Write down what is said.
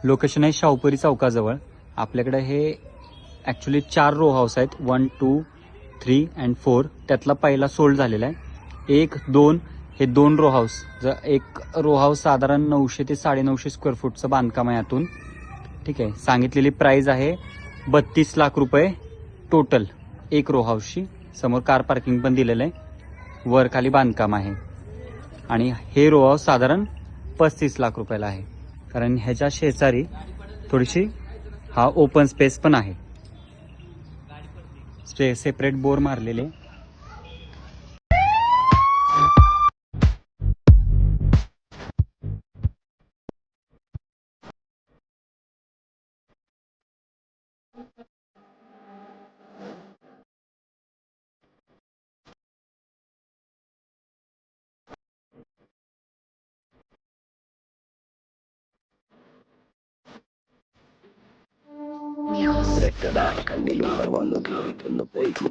Location आहे शाहूपुरी चौकाजवळ. आपल्याकडे हे ॲक्च्युली 4 रो हाऊस आहेत, 1, 2, 3 अँड 4. त्यातला पहिला सोल्ड झालेला आहे. 1, 2 हे 2 रो हाऊस. एक रो हाऊस साधारण 900 ते 950 स्क्वेअर फूटचं बांधकाम आहे यातून. ठीक आहे. सांगितलेली प्राईज आहे 32 लाख रुपये टोटल एक रो हाऊसची. समोर कार पार्किंग पण दिलेलं आहे. वर खाली बांधकाम आहे. आणि हे रो हाऊस साधारण 35 लाख रुपयाला आहे, कारण ह्याच्या शेजारी थोडीशी हा ओपन स्पेस पण आहे. सेपरेट बोर मारलेले. Recta da candelo, barbando que lo no puedo.